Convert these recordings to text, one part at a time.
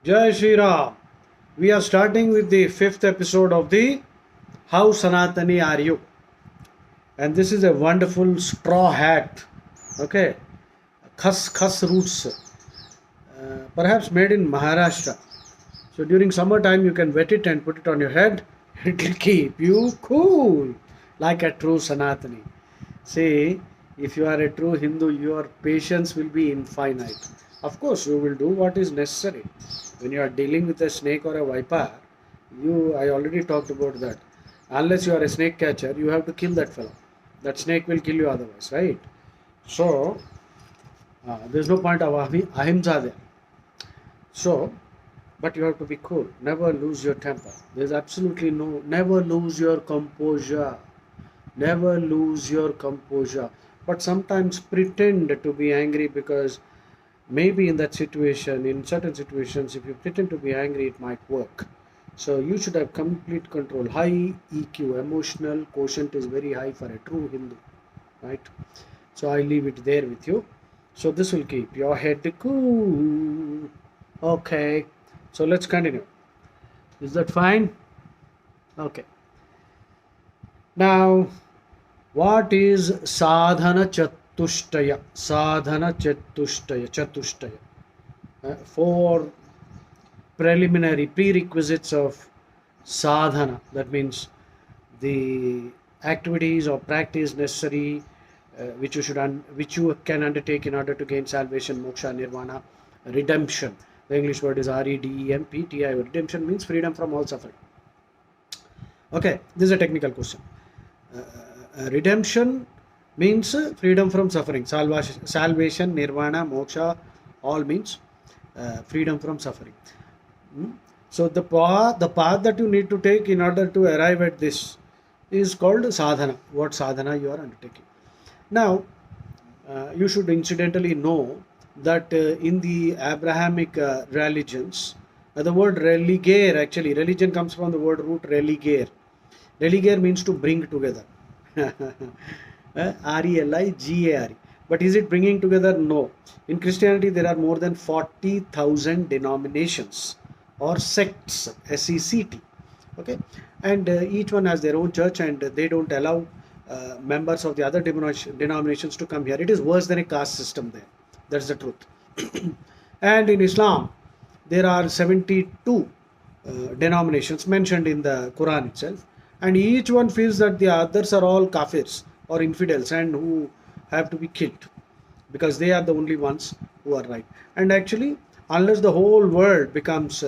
Jai Shri Ram. We are starting with the fifth episode of the How Sanatani Are You? And this is a wonderful straw hat. Okay. Khas roots. Perhaps made in Maharashtra. So during summertime you can wet it and put it on your head. It will keep you cool. Like a true Sanatani. See, if you are a true Hindu, your patience will be infinite. Of course, you will do what is necessary. When you are dealing with a snake or a viper, I already talked about that. Unless you are a snake catcher, you have to kill that fellow. That snake will kill you otherwise, right? So, there's no point of ahimsa there. So, but you have to be cool. Never lose your temper. There's absolutely never lose your composure. Never lose your composure. But sometimes pretend to be angry because maybe in that situation, in certain situations, if you pretend to be angry, it might work. So you should have complete control. High EQ, emotional quotient is very high for a true Hindu, right? So I leave it there with you. So this will keep your head cool. Okay. So let's continue. Is that fine? Okay. Now, what is sadhana chatushtaya? Sadhana chatushtaya. Four preliminary prerequisites of sadhana. That means the activities or practice necessary which you can undertake in order to gain salvation, moksha, nirvana, redemption. The English word is redemption. Redemption means freedom from all suffering. Okay, this is a technical question. Redemption means freedom from suffering. Salvation, nirvana, moksha, all means freedom from suffering. So the path that you need to take in order to arrive at this is called sadhana. What sadhana you are undertaking. Now, you should incidentally know that in the Abrahamic religions, the word religare, actually, religion comes from the word root religare. Religare means to bring together. R-E-L-I-G-A-R-E. But is it bringing together? No. In Christianity, there are more than 40,000 denominations or sects, S-E-C-T. Okay, and each one has their own church, and they don't allow members of the other denominations to come here. It is worse than a caste system there. That's the truth. And in Islam, there are 72 denominations mentioned in the Quran itself, and each one feels that the others are all kafirs or infidels and who have to be killed because they are the only ones who are right. And actually, unless the whole world becomes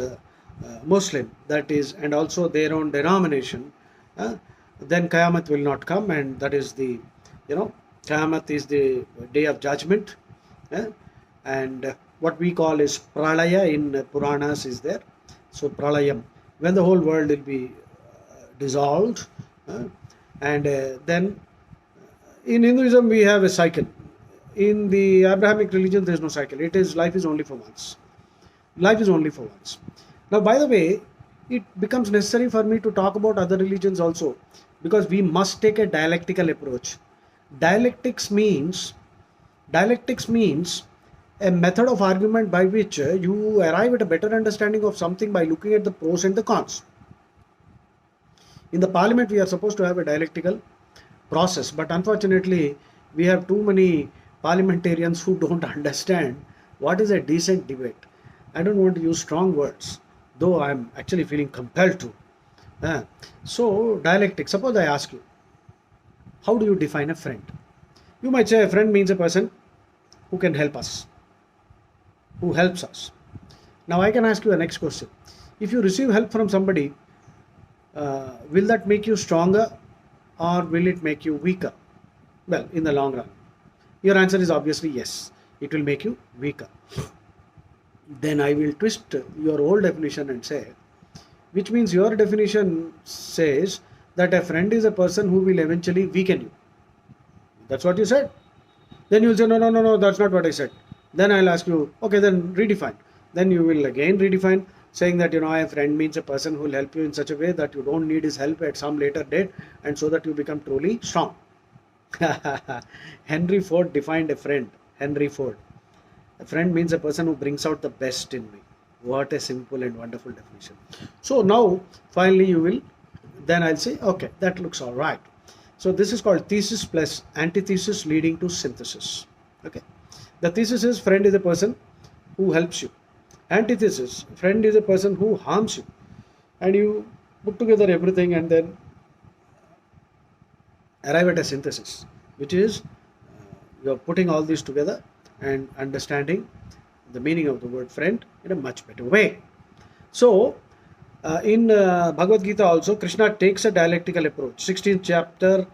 Muslim, that is, and also their own denomination, then Qiyamah will not come, and that is the, Qiyamah is the day of judgment, and what we call is Pralaya in Puranas is there. So Pralayam, when the whole world will be dissolved, and then in Hinduism we have a cycle. In the Abrahamic religion there is no cycle. It is life is only for once. Life is only for once. Now, by the way, it becomes necessary for me to talk about other religions also, because we must take a dialectical approach. Dialectics means a method of argument by which you arrive at a better understanding of something by looking at the pros and the cons. In the parliament, we are supposed to have a dialectical process, but unfortunately, we have too many parliamentarians who don't understand what is a decent debate. I don't want to use strong words, though I'm actually feeling compelled to. So, dialectic. Suppose I ask you, how do you define a friend? You might say a friend means a person who can help us, who helps us. Now, I can ask you a next question. If you receive help from somebody, will that make you stronger or will it make you weaker? Well, in the long run, your answer is obviously yes. It will make you weaker. Then I will twist your old definition and say, which means your definition says that a friend is a person who will eventually weaken you. That's what you said. Then you'll say, no, that's not what I said. Then I'll ask you, okay, then redefine. Then you will again redefine, saying that, a friend means a person who will help you in such a way that you don't need his help at some later date, and so that you become truly strong. Henry Ford defined a friend. Henry Ford. A friend means a person who brings out the best in me. What a simple and wonderful definition. So now finally you will, then I'll say, okay, that looks all right. So this is called thesis plus antithesis leading to synthesis. Okay. The thesis is friend is a person who helps you. Antithesis, friend is a person who harms you. And you put together everything and then arrive at a synthesis, which is you're putting all these together and understanding the meaning of the word friend in a much better way. So, in Bhagavad Gita also, Krishna takes a dialectical approach. 16th chapter,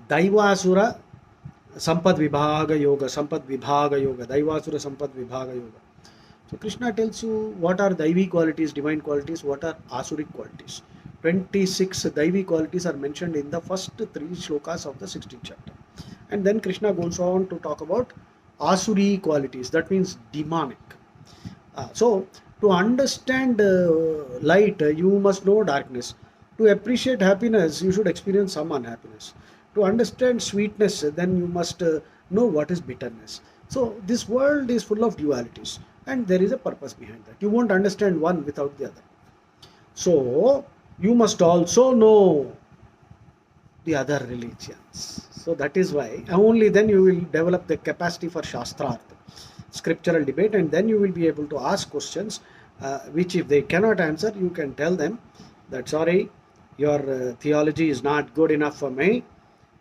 Daivasura Sampad Vibhaga Yoga, Sampad Vibhaga Yoga, Daivasura Sampad Vibhaga Yoga. So, Krishna tells you what are Daivi qualities, divine qualities, what are Asuric qualities. 26 Daivi qualities are mentioned in the first 3 shlokas of the 16th chapter. And then Krishna goes on to talk about Asuri qualities, that means demonic. So, to understand light, you must know darkness. To appreciate happiness, you should experience some unhappiness. To understand sweetness, then you must know what is bitterness. So, this world is full of dualities, and there is a purpose behind that. You won't understand one without the other. So, you must also know the other religions. So that is why only then you will develop the capacity for Shastrarth, scriptural debate, and then you will be able to ask questions which if they cannot answer, you can tell them that sorry, your theology is not good enough for me.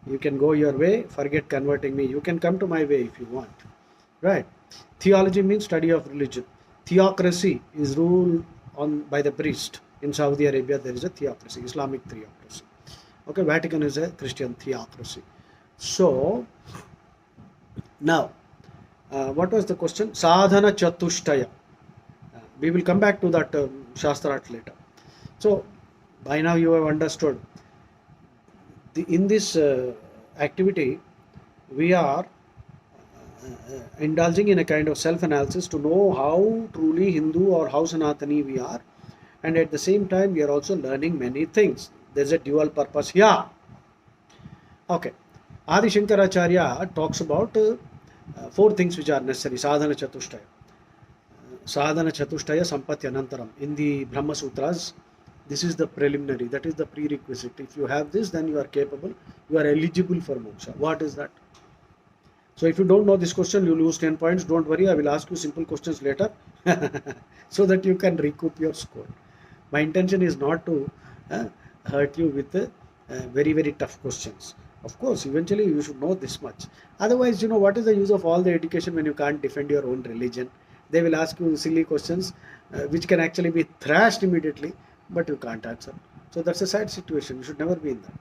You can go your way, forget converting me. You can come to my way if you want. Right? Theology means study of religion. Theocracy is ruled on by the priest. In Saudi Arabia, there is a theocracy, Islamic theocracy. Okay, Vatican is a Christian theocracy. So, now, what was the question? Sadhana chatushtaya. We will come back to that Shastrat later. So, by now you have understood. In this activity, we are indulging in a kind of self-analysis to know how truly Hindu or how Sanatani we are. And at the same time, we are also learning many things. There's a dual purpose here. Okay. Adi Shankaracharya talks about 4 things which are necessary. Sadhana Chatushtaya. Sadhana Chatushtaya Sampathi Anantaram. In the Brahma Sutras, this is the preliminary, that is the prerequisite. If you have this, then you are capable, you are eligible for moksha. What is that? So if you don't know this question, you lose 10 points. Don't worry, I will ask you simple questions later so that you can recoup your score. My intention is not to hurt you with very, very tough questions. Of course, eventually you should know this much. Otherwise, what is the use of all the education when you can't defend your own religion? They will ask you silly questions which can actually be thrashed immediately, but you can't answer. So that's a sad situation. You should never be in that.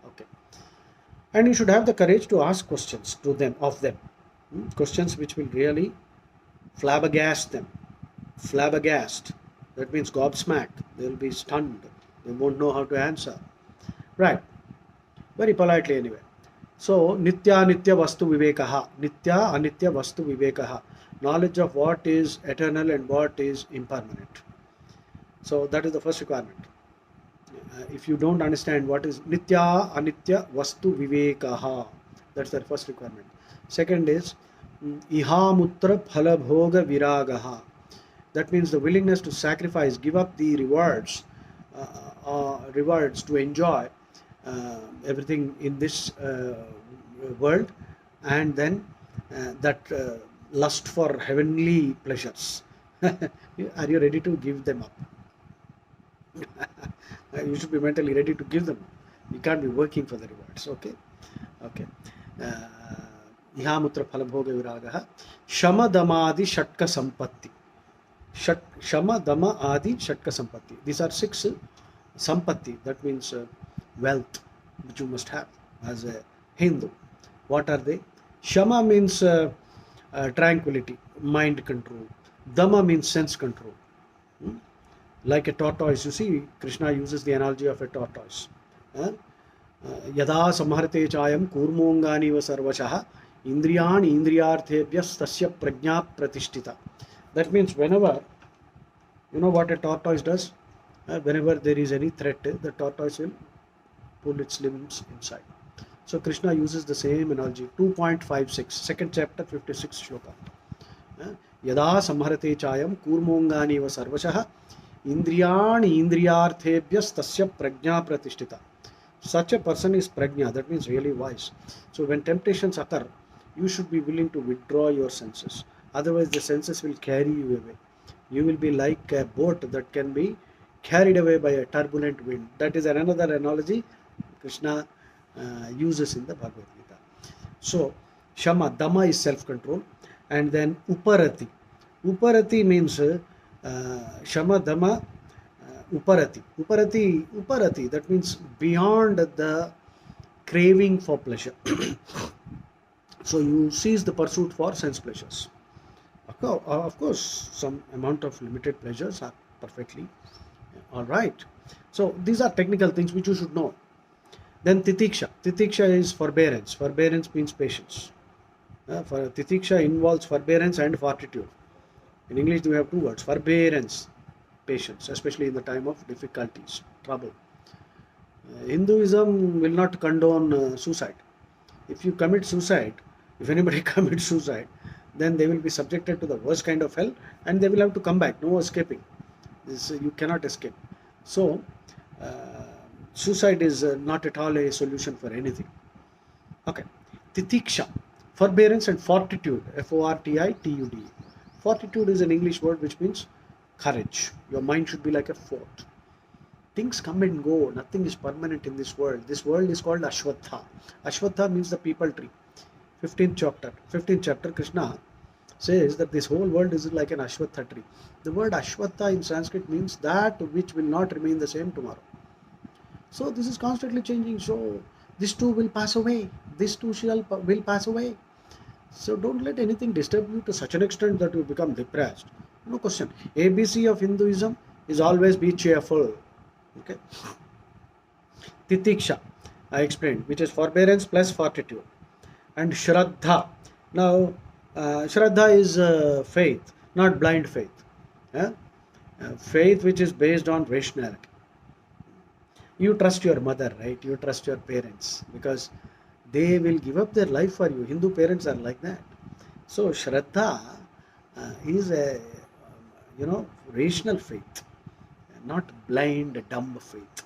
Okay. And you should have the courage to ask questions to them, of them. Questions which will really flabbergast them. Flabbergast. That means gobsmack. They will be stunned. They won't know how to answer. Right. Very politely anyway. So, Nitya Anitya Vastu Vivekaha. Nitya Anitya Vastu Vivekaha. Knowledge of what is eternal and what is impermanent. So, that is the first requirement. If you don't understand what is Nitya Anitya Vastu Vivekaha, that's the first requirement. Second is Ihamutra Phalabhoga Viragaha. That means the willingness to sacrifice, give up the rewards to enjoy everything in this world, and then that lust for heavenly pleasures. Are you ready to give them up? You should be mentally ready to give them. You can't be working for the rewards. Okay. Ihamutra Phalabhoga Viragaha. Shama Damadi Shatka Sampatti. Shama Dama Adi Shatka Sampatti. These are 6 Sampatti. That means wealth which you must have as a Hindu. What are they? Shama means tranquility, mind control. Dama means sense control. Like a tortoise, you see, Krishna uses the analogy of a tortoise. Yada samharate chayam kurmongani va sarvashaha indriyani indriyarthebhyas tasya prajna pratishtita. That means whenever, what a tortoise does? Whenever there is any threat, the tortoise will pull its limbs inside. So Krishna uses the same analogy. 2.56, second chapter, 56 shloka. Yada samharate chayam kurmongani va sarvashah indriyani indriyarthebhyas tasya prajna pratishtita. Such a person is prajna, that means really wise. So when temptations occur, you should be willing to withdraw your senses. Otherwise, the senses will carry you away. You will be like a boat that can be carried away by a turbulent wind. That is another analogy Krishna uses in the Bhagavad Gita. So, Shama, Dhamma is self-control, and then Uparati. Uparati means Shama, Dhamma, Uparati. Uparati, that means beyond the craving for pleasure. So you cease the pursuit for sense pleasures. Of course, some amount of limited pleasures are perfectly all right. So these are technical things which you should know. Then titiksha. Titiksha is forbearance. Forbearance means patience. For titiksha involves forbearance and fortitude. In English, we have two words: forbearance, patience, especially in the time of difficulties, trouble. Hinduism will not condone suicide. If you commit suicide, if anybody commits suicide, then they will be subjected to the worst kind of hell, and they will have to come back. No escaping. You cannot escape. So, suicide is not at all a solution for anything. Okay. Titiksha, forbearance and fortitude. Fortitude. Fortitude is an English word which means courage. Your mind should be like a fort. Things come and go. Nothing is permanent in this world. This world is called Ashwatha. Ashwatha means the people tree. 15th chapter, Krishna says that this whole world is like an Ashwatha tree. The word Ashwatha in Sanskrit means that which will not remain the same tomorrow. So this is constantly changing. So this too will pass away. This too will pass away. So don't let anything disturb you to such an extent that you become depressed. No question. ABC of Hinduism is always be cheerful. Okay. Titiksha, I explained, which is forbearance plus fortitude. And Shraddha. Now, Shraddha is faith, not blind faith. Faith which is based on rationality. You trust your mother, right? You trust your parents because they will give up their life for you. Hindu parents are like that. So Shraddha is a rational faith, not blind, dumb faith.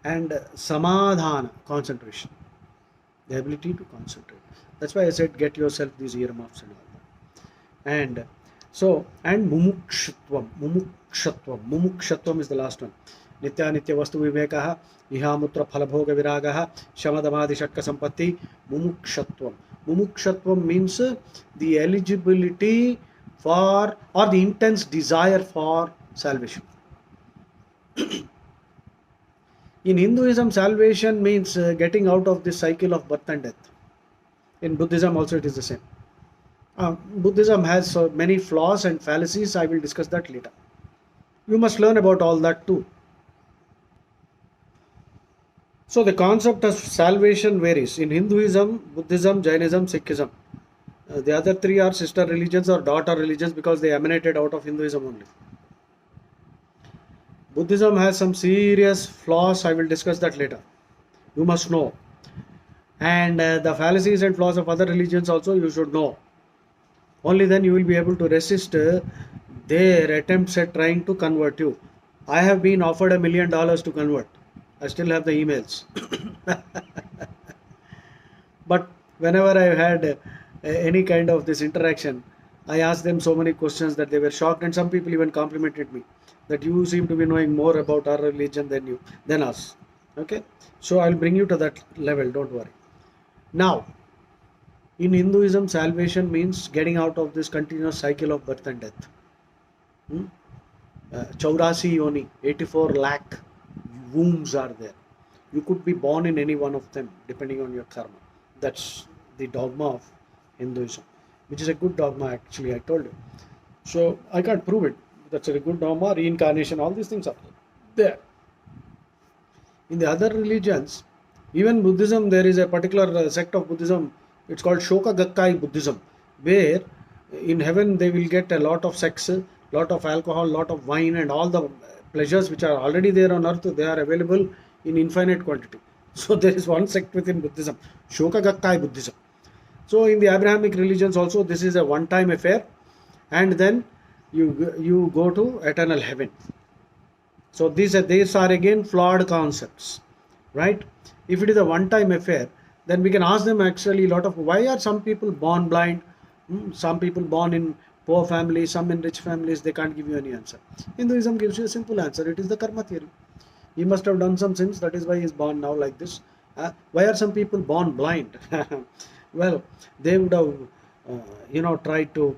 And Samadhana, concentration, the ability to concentrate. That's why I said get yourself these earmuffs and all that. And so, and mumukshatvam is the last one. Nitya nitya vastu vivekaha, ihamutra phalabhoga viragaha, shamadamadi shatka sampatti, mumukshatvam. Mumukshatvam means the eligibility for or the intense desire for salvation. In Hinduism, salvation means getting out of this cycle of birth and death. In Buddhism also it is the same. Buddhism has many flaws and fallacies. I will discuss that later. You must learn about all that too. So the concept of salvation varies. In Hinduism, Buddhism, Jainism, Sikhism. The other three are sister religions or daughter religions because they emanated out of Hinduism only. Buddhism has some serious flaws. I will discuss that later. You must know. And the fallacies and flaws of other religions also you should know. Only then you will be able to resist their attempts at trying to convert you. I have been offered $1 million to convert. I still have the emails. But whenever I had any kind of this interaction, I asked them so many questions that they were shocked, and some people even complimented me that you seem to be knowing more about our religion than us. Okay, so I'll bring you to that level, don't worry. Now, in Hinduism, salvation means getting out of this continuous cycle of birth and death. Chaurasi yoni, 84 lakh wombs are there. You could be born in any one of them depending on your karma. That's the dogma of Hinduism, which is a good dogma actually, I told you. So I can't prove it. That's a good dogma, reincarnation, all these things are there. In the other religions, even Buddhism, there is a particular sect of Buddhism, it's called Shoka Gakkai Buddhism, where in heaven they will get a lot of sex, lot of alcohol, lot of wine, and all the pleasures which are already there on earth, they are available in infinite quantity. So there is one sect within Buddhism, Shoka Gakkai Buddhism. So in the Abrahamic religions also, this is a one-time affair, and then you go to eternal heaven. So these are again flawed concepts, right? If it is a one-time affair, then we can ask them actually a lot of why are some people born blind, some people born in poor families, some in rich families. They can't give you any answer. Hinduism gives you a simple answer. It is the karma theory. He must have done some sins. That is why he is born now like this. Why are some people born blind? Well, they would have, tried to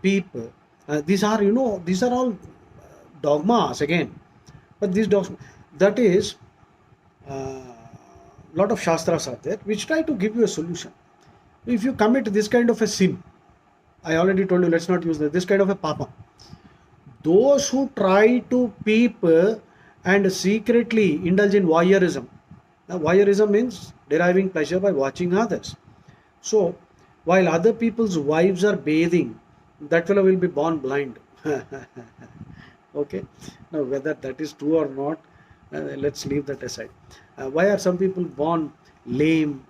peep. These are all dogmas again. But these dogmas, that is, lot of shastras are there which try to give you a solution. If you commit this kind of a sin, I already told you, let's not use this kind of a papa. Those who try to peep and secretly indulge in voyeurism. Now, voyeurism means deriving pleasure by watching others. So, while other people's wives are bathing, that fellow will be born blind. Okay. Now, whether that is true or not, let's leave that aside. Why are some people born lame?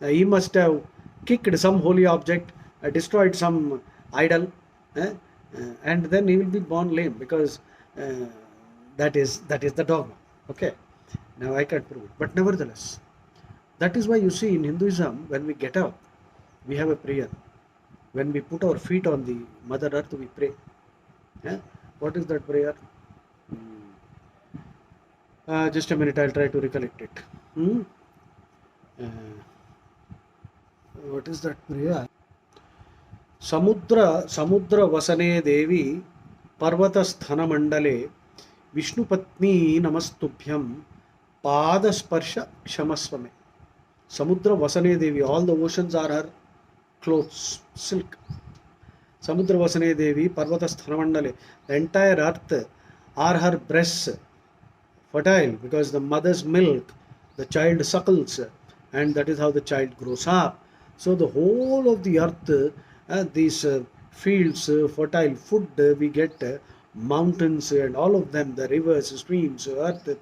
He must have kicked some holy object, destroyed some idol, and then he will be born lame because that is the dogma. Okay. Now I can't prove it, but nevertheless, that is why you see in Hinduism, when we get up, we have a prayer. When we put our feet on the Mother Earth, we pray. What is that prayer? Just a minute, I'll try to recollect it. What is that prayer? Samudra Vasane Devi Parvata Sthana Mandale Vishnupatni Namastubhyam Pada Sparsha Kshamasvame. Samudra Vasane Devi, all the oceans are her clothes, silk. Samudra Vasane Devi Parvata Sthana Mandale, the entire earth are her breasts, fertile, because the mother's milk, the child suckles, and that is how the child grows up. So the whole of the earth, these fields, fertile food, we get mountains and all of them, the rivers, streams, earth.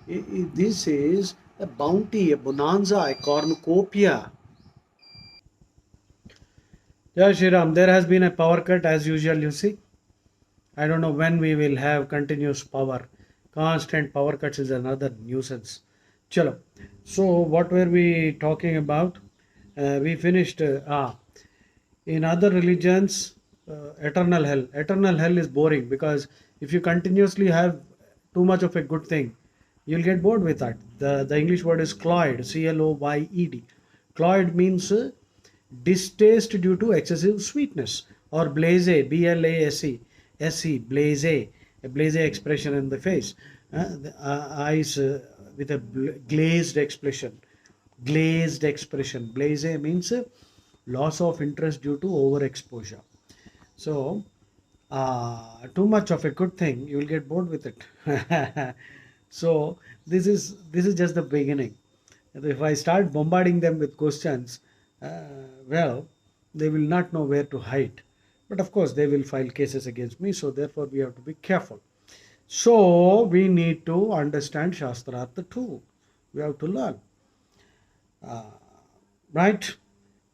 This is a bounty, a bonanza, a cornucopia. Yeah, Shriram, there has been a power cut as usual, you see. I don't know when we will have continuous power. Constant power cuts is another nuisance. Chalo. So what were we talking about? We finished. In other religions, eternal hell. Eternal hell is boring because if you continuously have too much of a good thing, you'll get bored with that. The English word is cloyed, Cloyed. Cloyed means distaste due to excessive sweetness, or blase, blase, blase, a blase expression in the face, the eyes with a glazed expression. Blase means loss of interest due to overexposure. So too much of a good thing, you will get bored with it. So this is just the beginning. If I start bombarding them with questions, well, they will not know where to hide. But of course, they will file cases against me. So therefore, we have to be careful. So we need to understand Shastrartha too. We have to learn. Right?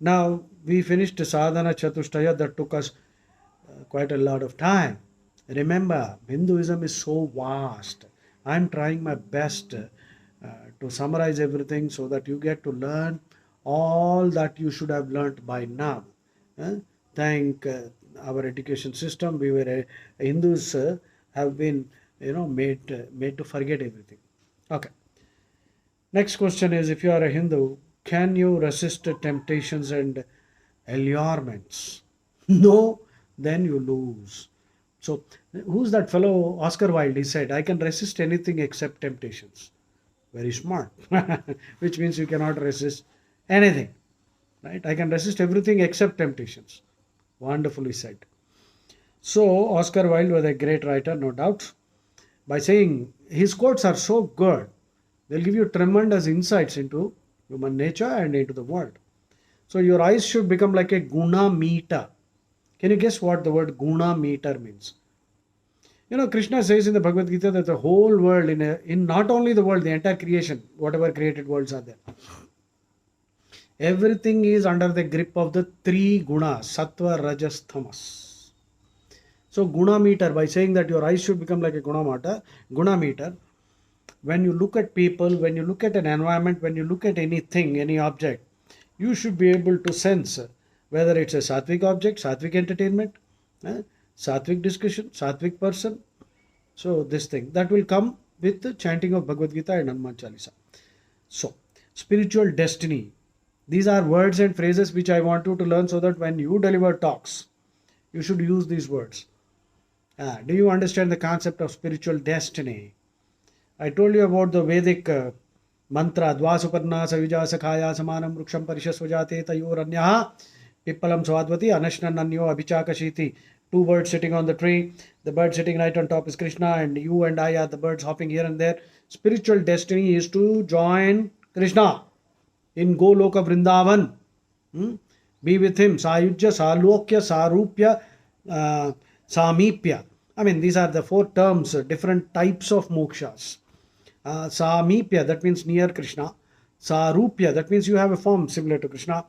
Now we finished sadhana chatushtaya. That took us quite a lot of time. Remember, Hinduism is so vast. I'm trying my best to summarize everything so that you get to learn all that you should have learnt by now. Thank our education system. We were Hindus have been made to forget everything. Okay. Next question is, if you are a Hindu, can you resist temptations and allurements? No, then you lose. So who's that fellow Oscar Wilde? He said, I can resist anything except temptations. Very smart. Which means you cannot resist anything. Right? I can resist everything except temptations. Wonderfully said. So Oscar Wilde was a great writer, no doubt. By saying his quotes are so good, they'll give you tremendous insights into human nature and into the world. So your eyes should become like a guna meter. Can you guess what the word guna meter means? Krishna says in the Bhagavad Gita that the whole world, in not only the world, the entire creation, whatever created worlds are there, everything is under the grip of the three gunas, sattva, rajas, tamas. So guna meter, by saying that your eyes should become like a guna meter, when you look at people, when you look at an environment, when you look at anything, any object, you should be able to sense whether it's a sattvic object, sattvic entertainment, eh, sattvic discussion, sattvic person. So this thing that will come with the chanting of Bhagavad Gita and Hanuman Chalisa. So spiritual destiny. These are words and phrases which I want you to learn so that when you deliver talks, you should use these words. Do you understand the concept of spiritual destiny? I told you about the Vedic mantra Dvasuparna Savija Sakhaya Samanam Ruksham Parishasvajate Tayoranya Pippalam Swadvati Anashnananyo Abhichakashiti. Two birds sitting on the tree. The bird sitting right on top is Krishna, and you and I are the birds hopping here and there. Spiritual destiny is to join Krishna in Goloka Vrindavan. Be with him. Sayujya, Salokya, Sarupya, Samipya. I mean, these are the four terms, different types of mokshas. Samipya, that means near Krishna. Sarupya, that means you have a form similar to Krishna.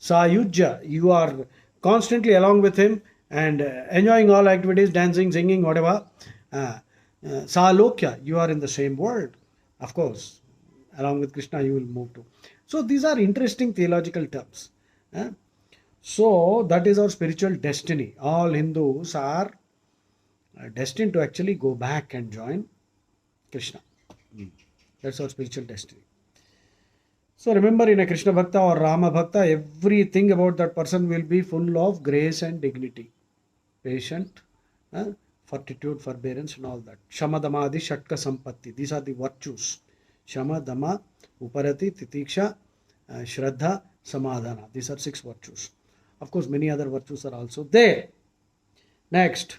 Sayujya, you are constantly along with him and enjoying all activities, dancing, singing, whatever. Salokya, you are in the same world. Of course, along with Krishna you will move to. So these are interesting theological terms. So that is our spiritual destiny. All Hindus are destined to actually go back and join Krishna. That's our spiritual destiny. So remember, in a Krishna Bhakta or Rama Bhakta, everything about that person will be full of grace and dignity. Patient, fortitude, forbearance and all that. Shama, Dama, Adi, Shatka, Sampathi. These are the virtues. Shama, Dama, Uparati, Titiksha, Shraddha, Samadhana. These are 6 virtues. Of course, many other virtues are also there. Next,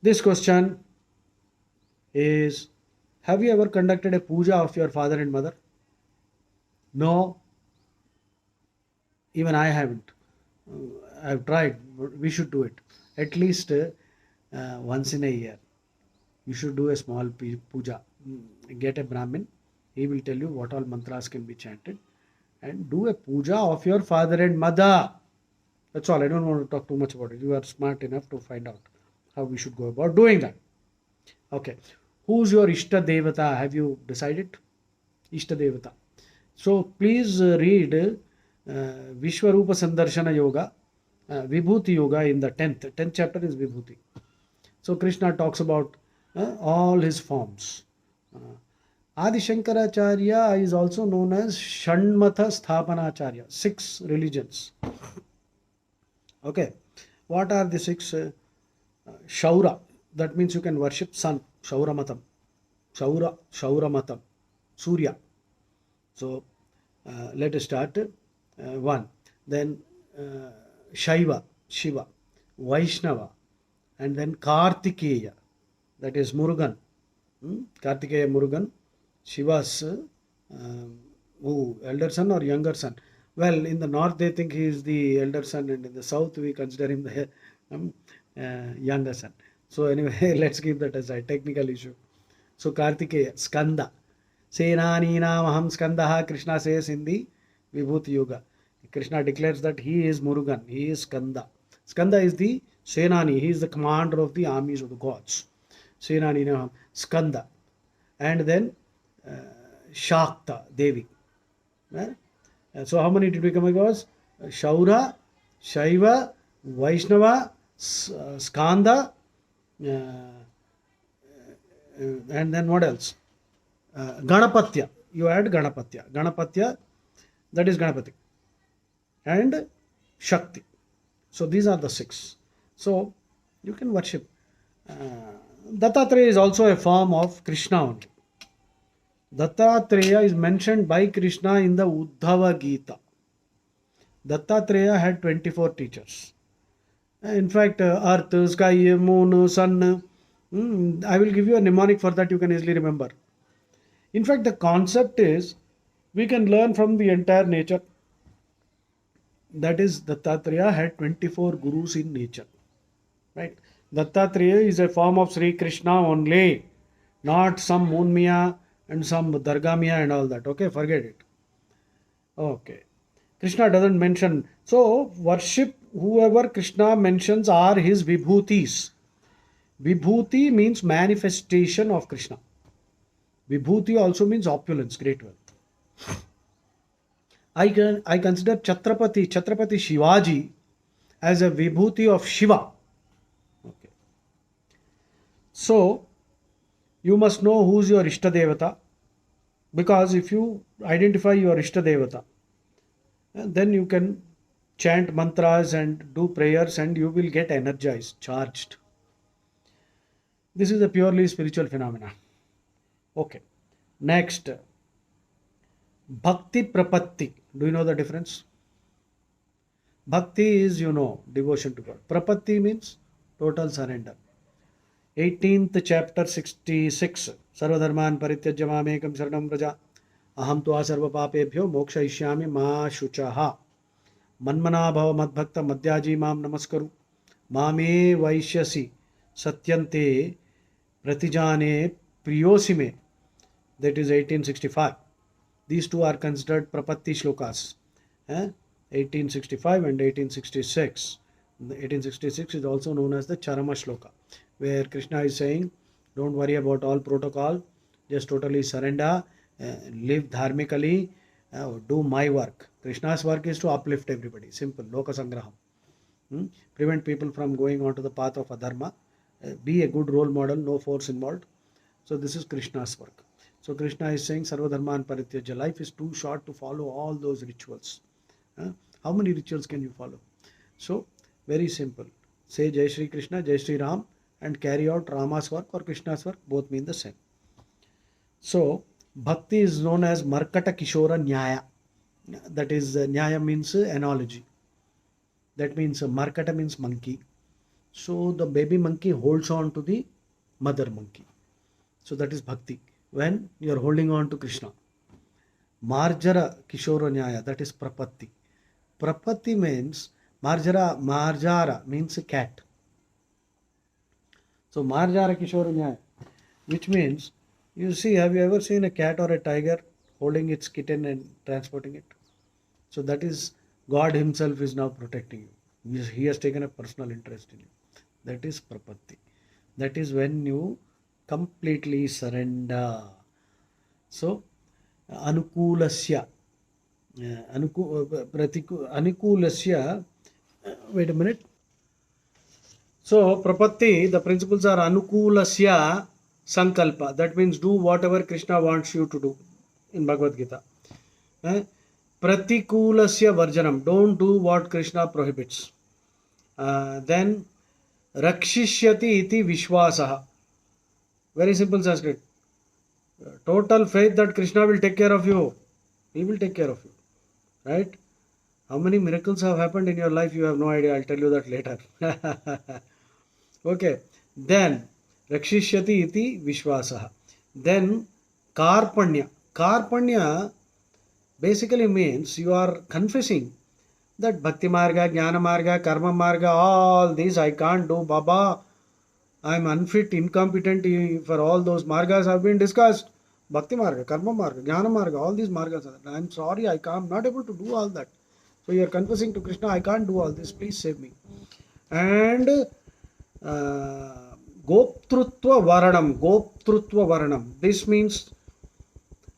this question is, have you ever conducted a puja of your father and mother? No, even I haven't. I've tried, but we should do it. At least once in a year. You should do a small puja. Get a Brahmin. He will tell you what all mantras can be chanted. And do a puja of your father and mother. That's all. I don't want to talk too much about it. You are smart enough to find out how we should go about doing that. Okay. Who's your Ishta Devata? Have you decided? Ishta Devata. So please read Vishwarupa Sandarshana Yoga, Vibhuti Yoga in the 10th chapter is Vibhuti. So Krishna talks about all his forms. Adi Shankaracharya is also known as Shanmatha Sthapanacharya, 6 religions. Okay, what are the 6? Shaura, that means you can worship sun, Shauramatam, Shauramatam, Surya. So let us start. 1. Then Shaiva, Shiva, Vaishnava, and then Kartikeya, that is Murugan. Kartikeya Murugan, Shiva's elder son or younger son. Well, in the north they think he is the elder son, and in the south we consider him the younger son. So anyway, let's keep that aside, technical issue. So Kartikeya, Skanda. Senani Namaham Skandaha, Krishna says in the Vibhuti Yoga. Krishna declares that he is Murugan, he is Skanda. Skanda is the Senani, he is the commander of the armies of the gods. Senani Namaham, Skanda. And then Shakta, Devi. So how many did we come across? Shaura, Shaiva, Vaishnava, Skanda, and then what else? Ganapatya. You add Ganapatya. Ganapatya, that is Ganapati. And Shakti. So these are the 6. So you can worship. Dattatreya is also a form of Krishna only. Dattatreya is mentioned by Krishna in the Uddhava Gita. Dattatreya had 24 teachers. In fact, earth, sky, moon, sun. I will give you a mnemonic for that, you can easily remember. In fact, the concept is we can learn from the entire nature. That is, Dattatreya had 24 gurus in nature. Right? Dattatreya is a form of Sri Krishna only, not some Moonmiya and some Dargamiya and all that. Okay, forget it. Okay. Krishna doesn't mention. So, worship whoever Krishna mentions are his vibhutis. Vibhuti means manifestation of Krishna. Vibhuti also means opulence, great wealth. I consider Chhatrapati Shivaji as a vibhuti of Shiva. Okay. So you must know who's your Ishta Devata, because if you identify your Ishta Devata, then you can chant mantras and do prayers and you will get energized, charged. This is a purely spiritual phenomena. Okay. Next, Bhakti Prapatti. Do you know the difference? Bhakti is, devotion to God. Prapatti means total surrender. 18th chapter 66. Sarvadharman parityajya mamekam saranam vraja. Aham tva sarva papebhyo mokshayishyami ma shuchaha. Manmana bhava madbhakta madhyaji mam namaskaru. Mame vaishyasi satyante pratijane priyosime. That is 1865. These two are considered Prapatti shlokas. 1865 and 1866. The 1866 is also known as the Charama shloka, where Krishna is saying, don't worry about all protocol, just totally surrender, live dharmically, do my work. Krishna's work is to uplift everybody. Simple. Loka Sangraham. Prevent people from going onto the path of adharma. Be a good role model, no force involved. So this is Krishna's work. So Krishna is saying, Sarva Dharman Parityaja. Life is too short to follow all those rituals. How many rituals can you follow? So, very simple. Say Jai Shri Krishna, Jai Shri Ram, and carry out Rama's work or Krishna's work. Both mean the same. So, Bhakti is known as Markata Kishora Nyaya. That is, Nyaya means analogy. That means Markata means monkey. So, the baby monkey holds on to the mother monkey. So, that is Bhakti. When you are holding on to Krishna. Marjara Kishora Nyaya, that is Prapatti. Prapatti means, Marjara means a cat. So Marjara Kishora Nyaya, which means, you see, have you ever seen a cat or a tiger holding its kitten and transporting it? So that is, God himself is now protecting you. He has taken a personal interest in you. That is Prapatti. That is when you completely surrender. So, Anukulasya. Anukulasya. Wait a minute. So, Prapatti, the principles are Anukulasya Sankalpa. That means do whatever Krishna wants you to do in Bhagavad Gita. Pratikulasya Varjanam. Don't do what Krishna prohibits. Then, Rakshishyati iti Vishwasaha. Very simple Sanskrit. Total faith that Krishna will take care of you. He will take care of you. Right? How many miracles have happened in your life? You have no idea. I'll tell you that later. Okay. Then, Rakshishyati iti Vishwasaha. Then, Karpanya. Karpanya basically means you are confessing that Bhakti Marga, Jnana Marga, Karma Marga, all these I can't do, Baba. I am unfit, incompetent for all those margas have been discussed. Bhakti Marga, Karma Marga, Jnana Marga, all these margas are there. I am sorry, I am not able to do all that. So you are confessing to Krishna, I can't do all this, please save me. And Goptrutva Varanam. This means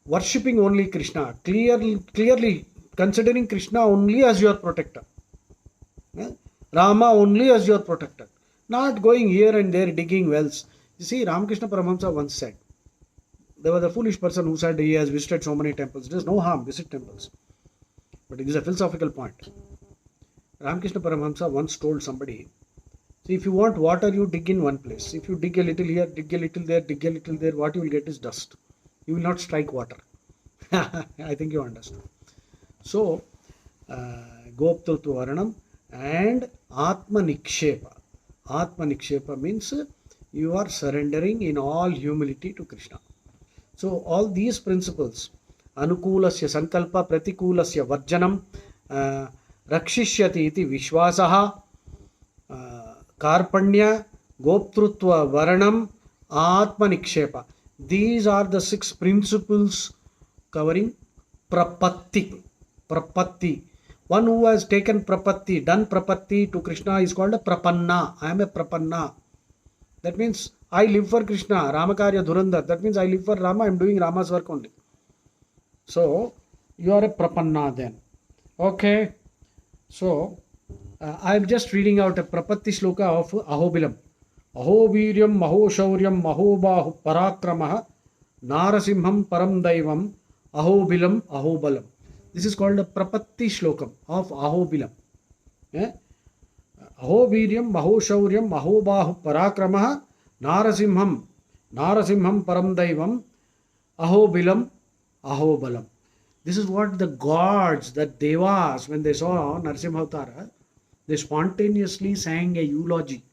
worshipping only Krishna, clearly considering Krishna only as your protector. Rama only as your protector. Not going here and there digging wells. You see, Ramakrishna Paramahamsa once said, there was a foolish person who said he has visited so many temples. There is no harm, visit temples. But it is a philosophical point. Ramakrishna Paramahamsa once told somebody, see, if you want water, you dig in one place. If you dig a little here, dig a little there, dig a little there, what you will get is dust. You will not strike water. I think you understand. So, Goptrutva Varanam and Atma Nikshepa. Atma Nikshepa means you are surrendering in all humility to Krishna. So all these principles, Anukulasya Sankalpa, Pratikulasya Varjanam, Rakshishyati iti Vishwasaha, Karpanya, Goptrutva Varanam, Atma Nikshepa. These are the 6 principles covering Prapatti. Prapatti. One who has taken prapatti, done prapatti to Krishna is called a prapanna. I am a prapanna. That means I live for Krishna. Ramakarya Dhurandhar. That means I live for Rama. I am doing Rama's work only. So you are a prapanna then. Okay. So I am just reading out a prapatti shloka of Ahobilam. Aho Viryam, Aho Shauryam, Aho Bahu Parakramah, Narasimham Param Daivam, Ahobilam, Ahobalam. This is called a prapatti shlokam of Ahobilam. Eh? Aho Viryam, Aho Shauryam, Aho Bahu Parakramah, Narasimham, Narasimham Param Daivam, Ahobilam, Ahobalam. This is what the gods, the devas, when they saw Narasimha Avtara, they spontaneously sang a eulogy.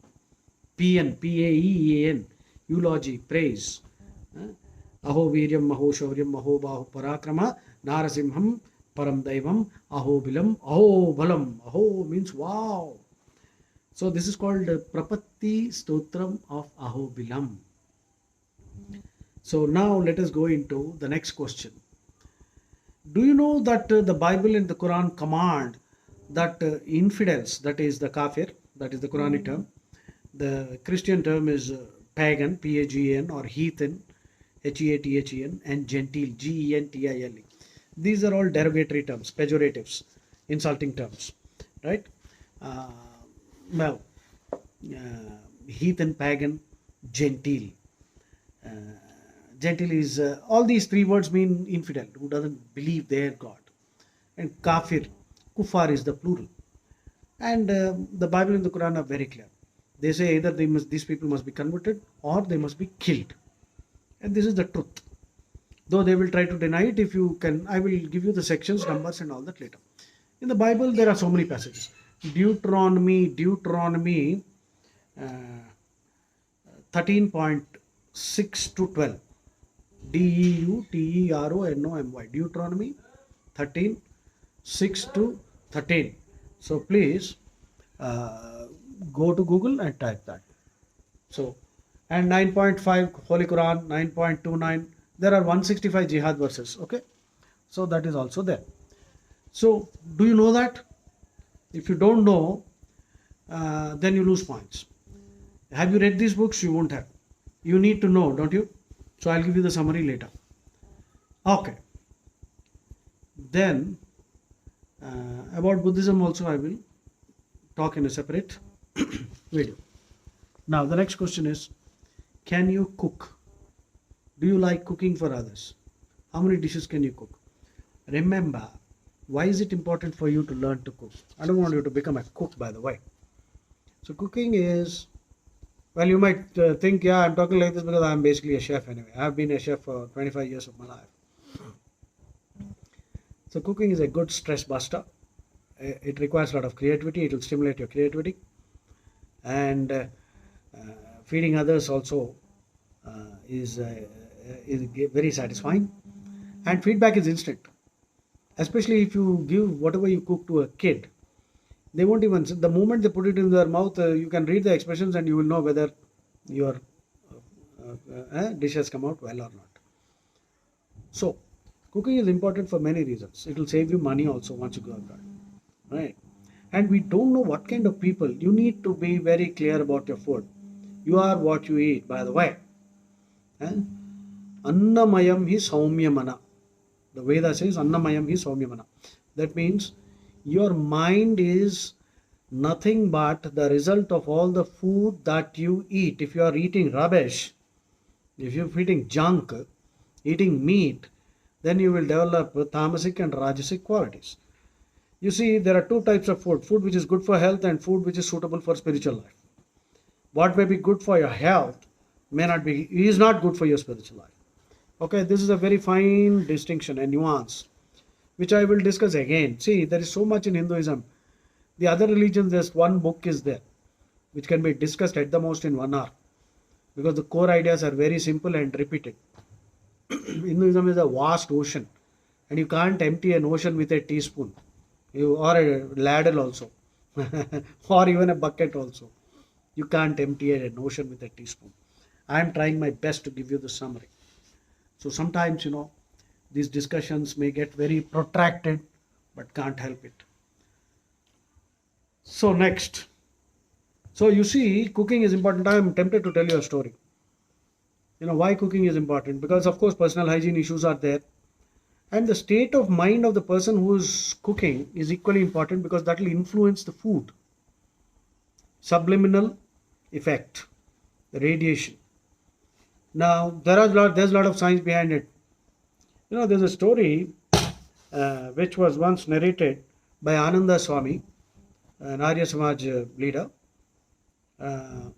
P-N, P-A-E-A-N, eulogy, praise. Aho Viryam, Aho Shauryam, Aho Bahu Parakrama, Narasimham, Param Daivam, Aho Bilam, Aho Balam. Aho means wow. So this is called Prapatti Stotram of Aho Bilam. So now let us go into the next question. Do you know that the Bible and the Quran command that infidels, that is the kafir, that is the Quranic term, the Christian term is pagan, P-A-G-A-N, or heathen, H-E-A-T-H-E-N, and gentile, G-E-N-T-I-L-E. These are all derogatory terms, pejoratives, insulting terms, right? Well, heathen, pagan, gentile. Gentile is, all these three words mean infidel, who doesn't believe their God. And kafir, kuffar is the plural. And the Bible and the Quran are very clear. They say either these people must be converted or they must be killed. And this is the truth. Though they will try to deny it, if you can, I will give you the sections, numbers and all that later. In the Bible, there are so many passages. Deuteronomy 13.6 to 12. Deuteronomy. Deuteronomy 13.6 to 13. So please go to Google and type that. So, and 9.5 Holy Quran, 9.29. There are 165 jihad verses. Okay. So that is also there. So do you know that? If you don't know, then you lose points. Have you read these books? You won't have. You need to know, don't you? So I'll give you the summary later. Okay. Then about Buddhism also I will talk in a separate video. Now the next question is, can you cook? Do you like cooking for others? How many dishes can you cook? Remember, why is it important for you to learn to cook? I don't want you to become a cook, by the way. So cooking is, well, you might think, yeah, I'm talking like this because I'm basically a chef anyway. I've been a chef for 25 years of my life. So cooking is a good stress buster. It requires a lot of creativity. It will stimulate your creativity. And feeding others also is very satisfying. And feedback is instant. Especially if you give whatever you cook to a kid. They won't even, the moment they put it in their mouth, you can read the expressions and you will know whether your dish has come out well or not. So, cooking is important for many reasons. It will save you money also once you go abroad. Right? And we don't know what kind of people. You need to be very clear about your food. You are what you eat, by the way. Annamayam hi saumyamana. The Veda says Annamayam hi saumyamana. That means your mind is nothing but the result of all the food that you eat. If you are eating rubbish, if you're eating junk, eating meat, then you will develop tamasic and rajasic qualities. You see, there are two types of food. Food which is good for health and food which is suitable for spiritual life. What may be good for your health is not good for your spiritual life. Okay, this is a very fine distinction and nuance, which I will discuss again. See, there is so much in Hinduism. The other religions, just one book is there, which can be discussed at the most in 1 hour, because the core ideas are very simple and repeated. Hinduism is a vast ocean, and you can't empty an ocean with a teaspoon, or a ladle also, or even a bucket also. You can't empty an ocean with a teaspoon. I am trying my best to give you the summary. So sometimes, these discussions may get very protracted, but can't help it. So next, so you see, cooking is important. I am tempted to tell you a story. You know why cooking is important? Because of course personal hygiene issues are there, and the state of mind of the person who is cooking is equally important because that will influence the food. Subliminal effect, the radiation. Now there's a lot of science behind it. You know, there's a story which was once narrated by Ananda Swami, an Arya Samaj leader. Uh,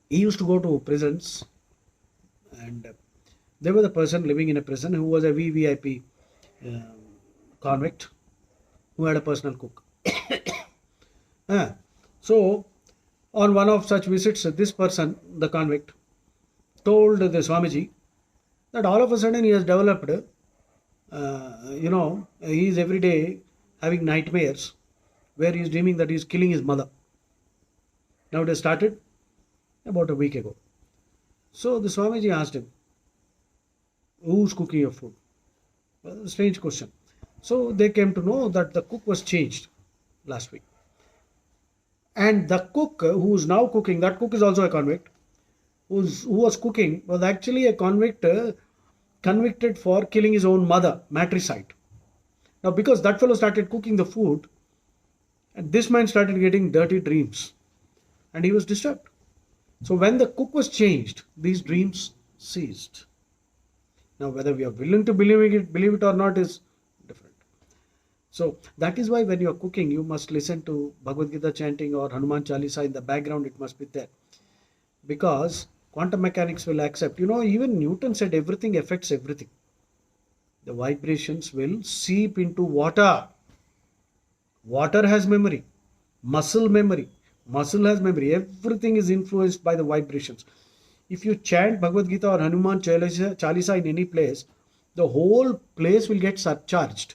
he used to go to prisons, and there was a person living in a prison who was a VVIP uh, convict who had a personal cook. Uh, so, on one of such visits, this person, the convict, told the Swamiji that all of a sudden he has developed, he is every day having nightmares where he is dreaming that he is killing his mother. Now it has started about a week ago. So the Swamiji asked him, who's cooking your food? Well, a strange question. So they came to know that the cook was changed last week. And the cook who is now cooking, that cook is also a convict, who was cooking was actually a convict convicted for killing his own mother, matricide. Now, because that fellow started cooking the food, and this man started getting dirty dreams, and he was disturbed. So, when the cook was changed, these dreams ceased. Now, whether we are willing to believe it or not is different. So, that is why when you are cooking, you must listen to Bhagavad Gita chanting or Hanuman Chalisa in the background, it must be there. Because quantum mechanics will accept. You know, even Newton said everything affects everything. The vibrations will seep into water. Water has memory, muscle memory, muscle has memory. Everything is influenced by the vibrations. If you chant Bhagavad Gita or Hanuman Chalisa in any place, the whole place will get surcharged.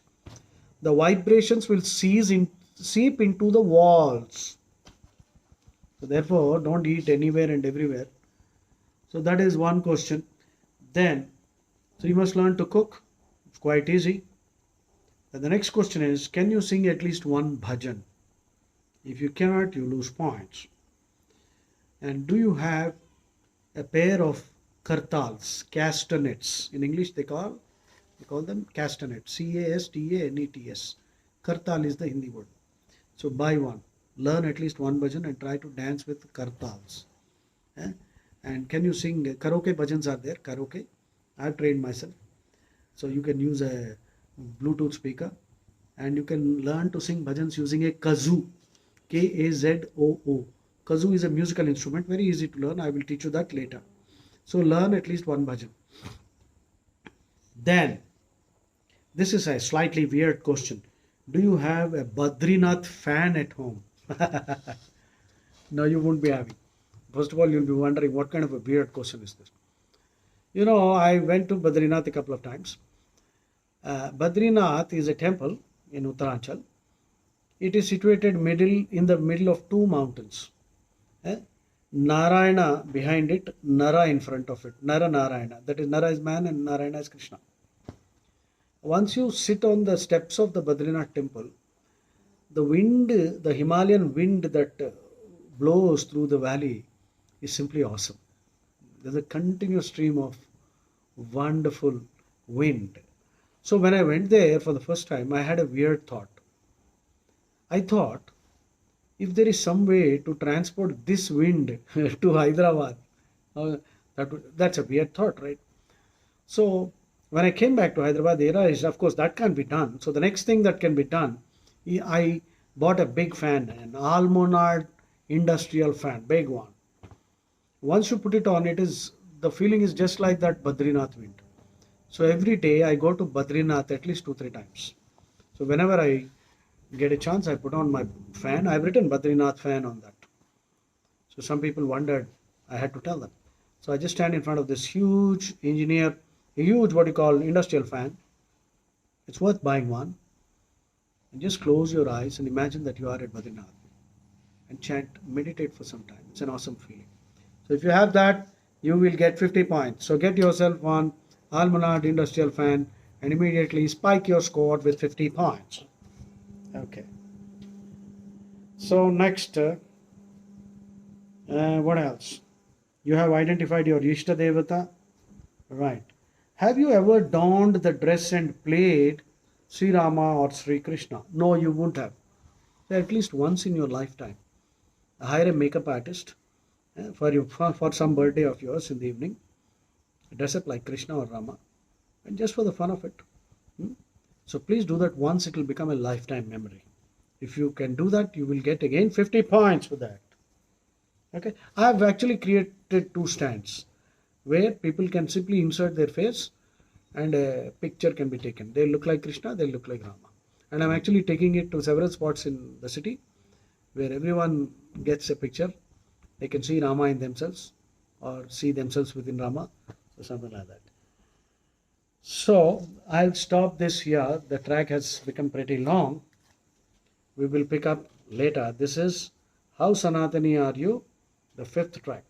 The vibrations will seep into the walls. So therefore, don't eat anywhere and everywhere. So that is one question. Then, so you must learn to cook. It's quite easy. And the next question is, can you sing at least one bhajan? If you cannot, you lose points. And do you have a pair of kartals, castanets? In English, they call them castanets. Castanets. Kartal is the Hindi word. So buy one. Learn at least one bhajan and try to dance with kartals. Eh? And can you sing karaoke bhajans are there? Karaoke. I've trained myself. So you can use a Bluetooth speaker and you can learn to sing bhajans using a kazoo. Kazoo. Kazoo is a musical instrument, very easy to learn. I will teach you that later. So learn at least one bhajan. Then, this is a slightly weird question. Do you have a Badrinath fan at home? No, you won't be having. First of all, you'll be wondering what kind of a weird question is this. You know, I went to Badrinath a couple of times. Badrinath is a temple in Uttaranchal. It is situated in the middle of two mountains. Narayana behind it, Nara in front of it. Nara Narayana. That is, Nara is man and Narayana is Krishna. Once you sit on the steps of the Badrinath temple, the wind, the Himalayan wind that blows through the valley is simply awesome. There's a continuous stream of wonderful wind. So when I went there for the first time, I had a weird thought. I thought, if there is some way to transport this wind to Hyderabad, that's a weird thought, right? So when I came back to Hyderabad, the era is, of course, that can't be done. So the next thing that can be done, I bought a big fan, an Almonard industrial fan, big one. Once you put it on, the feeling is just like that Badrinath wind. So every day I go to Badrinath at least 2-3 times. So whenever I get a chance, I put on my fan. I've written Badrinath fan on that. So some people wondered, I had to tell them. So I just stand in front of this huge what you call industrial fan. It's worth buying one. And just close your eyes and imagine that you are at Badrinath and chant, meditate for some time. It's an awesome feeling. So if you have that, you will get 50 points. So get yourself one Almonard industrial fan and immediately spike your score with 50 points. Okay. So next, what else? You have identified your Ishta Devata, right? Have you ever donned the dress and played Sri Rama or Sri Krishna? No, you won't have. At least once in your lifetime, hire a makeup artist for some birthday of yours in the evening. Dress up like Krishna or Rama, and just for the fun of it. Hmm? So please do that once. It will become a lifetime memory. If you can do that, you will get again 50 points for that. Okay, I have actually created two stands where people can simply insert their face and a picture can be taken. They look like Krishna, they look like Rama. And I'm actually taking it to several spots in the city where everyone gets a picture. They can see Rama in themselves or see themselves within Rama, so something like that. So I'll stop this here. The track has become pretty long. We will pick up later. This is How Sanatani Are You, the fifth track.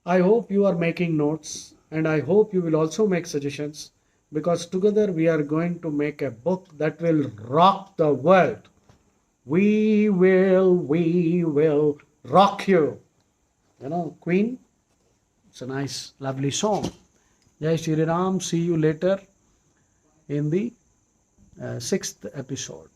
I hope you are making notes and I hope you will also make suggestions because together we are going to make a book that will rock the world. We will rock you. You know, Queen, it's a nice, lovely song. Jai Shri Ram. See you later in the sixth episode.